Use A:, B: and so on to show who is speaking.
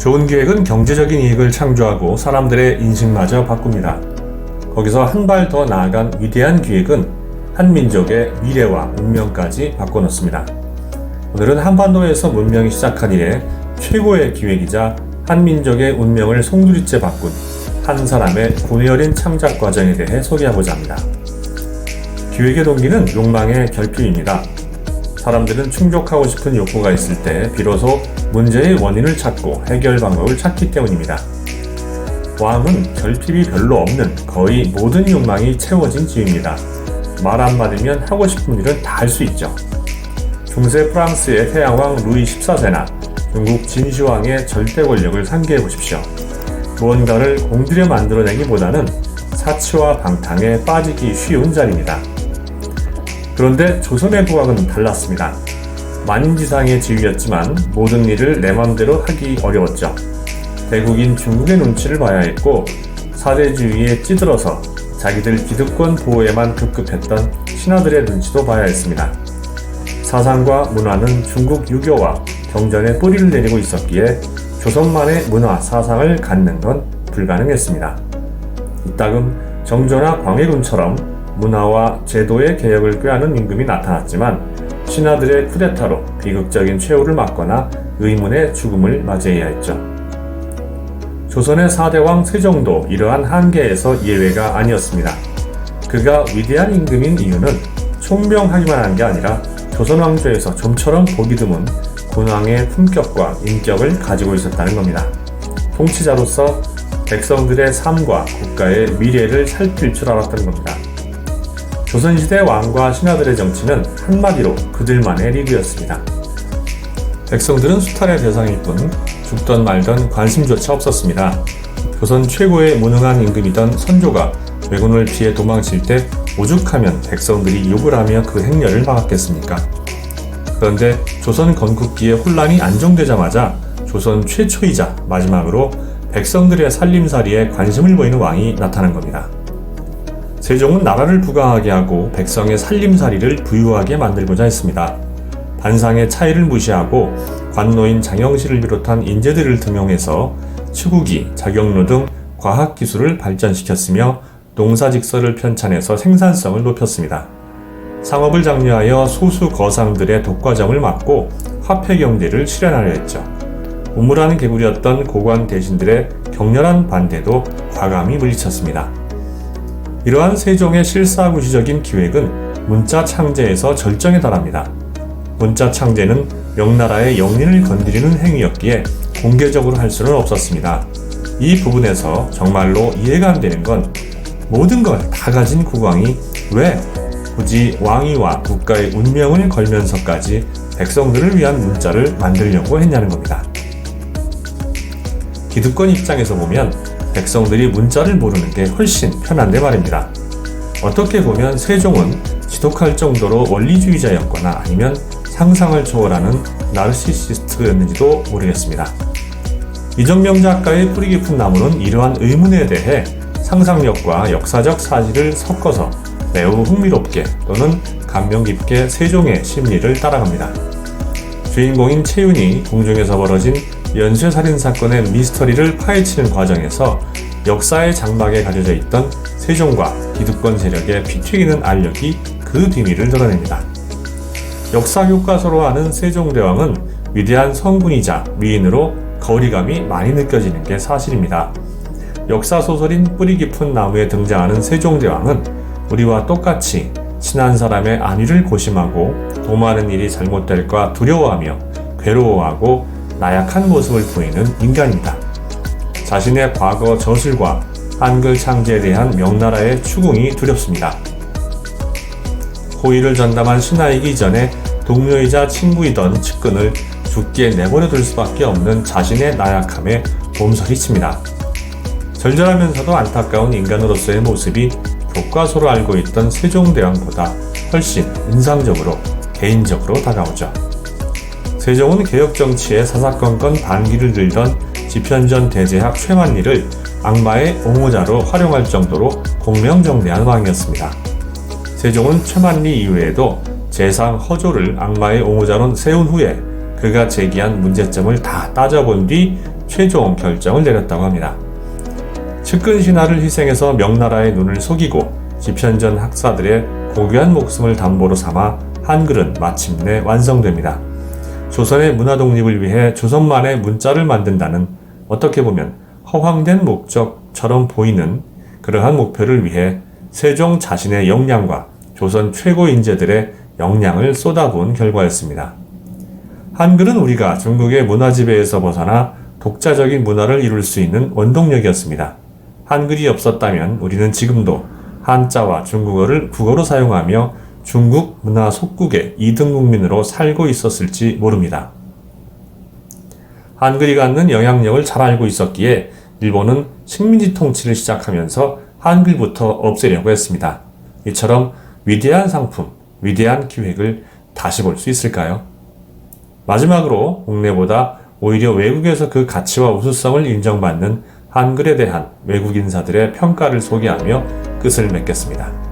A: 좋은 기획은 경제적인 이익을 창조하고 사람들의 인식마저 바꿉니다. 거기서 한 발 더 나아간 위대한 기획은 한 민족의 미래와 운명까지 바꿔놓습니다. 오늘은 한반도에서 문명이 시작한 이래 최고의 기획이자 한 민족의 운명을 송두리째 바꾼 한 사람의 고뇌 어린 창작 과정에 대해 소개하고자 합니다. 기획의 동기는 욕망의 결핍입니다. 사람들은 충족하고 싶은 욕구가 있을 때 비로소 문제의 원인을 찾고 해결 방법을 찾기 때문입니다. 왕은 결핍이 별로 없는 거의 모든 욕망이 채워진 지위입니다. 말 한마디면 하고 싶은 일은 다 할 수 있죠. 중세 프랑스의 태양왕 루이 14세나 중국 진시황의 절대 권력을 상기해 보십시오. 무언가를 공들여 만들어내기보다는 사치와 방탕에 빠지기 쉬운 자리입니다. 그런데 조선의 국왕은 달랐습니다. 만인지상의 지위였지만 모든 일을 내 맘대로 하기 어려웠죠. 대국인 중국의 눈치를 봐야 했고 사대주의에 찌들어서 자기들 기득권 보호에만 급급했던 신하들의 눈치도 봐야 했습니다. 사상과 문화는 중국 유교와 경전에 뿌리를 내리고 있었기에 조선만의 문화, 사상을 갖는 건 불가능했습니다. 이따금 정조나 광해군처럼 문화와 제도의 개혁을 꾀하는 임금이 나타났지만 신하들의 쿠데타로 비극적인 최후를 맞거나 의문의 죽음을 맞이해야 했죠. 조선의 4대왕 세종도 이러한 한계에서 예외가 아니었습니다. 그가 위대한 임금인 이유는 총명하기만 한 게 아니라 조선 왕조에서 좀처럼 보기 드문 군왕의 품격과 인격을 가지고 있었다는 겁니다. 통치자로서 백성들의 삶과 국가의 미래를 살필 줄 알았던 겁니다. 조선시대 왕과 신하들의 정치는 한마디로 그들만의 리그였습니다. 백성들은 수탈의 대상일 뿐 죽던 말던 관심조차 없었습니다. 조선 최고의 무능한 임금이던 선조가 왜군을 피해 도망칠 때 오죽하면 백성들이 욕을 하며 그 행렬을 막았겠습니까? 그런데 조선 건국기의 혼란이 안정되자마자 조선 최초이자 마지막으로 백성들의 살림살이에 관심을 보이는 왕이 나타난 겁니다. 세종은 나라를 부강하게 하고 백성의 살림살이를 부유하게 만들고자 했습니다. 반상의 차이를 무시하고 관노인 장영실을 비롯한 인재들을 등용해서 추구기, 자경로 등 과학기술을 발전시켰으며 농사직설을 편찬해서 생산성을 높였습니다. 상업을 장려하여 소수 거상들의 독과점을 막고 화폐경제를 실현하려 했죠. 우물안 개구리였던 고관 대신들의 격렬한 반대도 과감히 물리쳤습니다. 이러한 세종의 실사구시적인 기획은 문자 창제에서 절정에 달합니다. 문자 창제는 명나라의 영린을 건드리는 행위였기에 공개적으로 할 수는 없었습니다. 이 부분에서 정말로 이해가 안 되는 건 모든 걸 다 가진 국왕이 왜 굳이 왕위와 국가의 운명을 걸면서까지 백성들을 위한 문자를 만들려고 했냐는 겁니다. 기득권 입장에서 보면 백성들이 문자를 모르는 게 훨씬 편한데 말입니다. 어떻게 보면 세종은 지독할 정도로 원리주의자였거나 아니면 상상을 초월하는 나르시시스트였는지도 모르겠습니다. 이정명 작가의 뿌리 깊은 나무는 이러한 의문에 대해 상상력과 역사적 사실을 섞어서 매우 흥미롭게 또는 감명 깊게 세종의 심리를 따라갑니다. 주인공인 채윤이 궁중에서 벌어진 연쇄살인 사건의 미스터리를 파헤치는 과정에서 역사의 장막에 가려져 있던 세종과 기득권 세력의 피 튀기는 알력이 그 비밀을 드러냅니다. 역사 교과서로 아는 세종대왕은 위대한 성군이자 위인으로 거리감이 많이 느껴지는 게 사실입니다. 역사소설인 뿌리 깊은 나무에 등장하는 세종대왕은 우리와 똑같이 친한 사람의 안위를 고심하고 도모하는 일이 잘못될까 두려워하며 괴로워하고 나약한 모습을 보이는 인간입니다. 자신의 과거 저술과 한글 창제에 대한 명나라의 추궁이 두렵습니다. 호의를 전담한 신하이기 전에 동료이자 친구이던 측근을 죽게 내버려둘 수밖에 없는 자신의 나약함에 몸서리칩니다. 절절하면서도 안타까운 인간으로서의 모습이 교과서로 알고 있던 세종대왕보다 훨씬 인상적으로 개인적으로 다가오죠. 세종은 개혁정치에 사사건건 반기를 들던 지편전 대제학 최만리를 악마의 옹호자로 활용할 정도로 공명정대한 왕이었습니다. 세종은 최만리 이후에도 재상 허조를 악마의 옹호자로 세운 후에 그가 제기한 문제점을 다 따져본 뒤 최종 결정을 내렸다고 합니다. 측근 신하를 희생해서 명나라의 눈을 속이고 집현전 학사들의 고귀한 목숨을 담보로 삼아 한글은 마침내 완성됩니다. 조선의 문화 독립을 위해 조선만의 문자를 만든다는 어떻게 보면 허황된 목적처럼 보이는 그러한 목표를 위해 세종 자신의 역량과 조선 최고 인재들의 역량을 쏟아부은 결과였습니다. 한글은 우리가 중국의 문화 지배에서 벗어나 독자적인 문화를 이룰 수 있는 원동력이었습니다. 한글이 없었다면 우리는 지금도 한자와 중국어를 국어로 사용하며 중국 문화 속국의 2등 국민으로 살고 있었을지 모릅니다. 한글이 갖는 영향력을 잘 알고 있었기에 일본은 식민지 통치를 시작하면서 한글부터 없애려고 했습니다. 이처럼 위대한 상품, 위대한 기획을 다시 볼 수 있을까요? 마지막으로 국내보다 오히려 외국에서 그 가치와 우수성을 인정받는 한글에 대한 외국 인사들의 평가를 소개하며 끝을 맺겠습니다.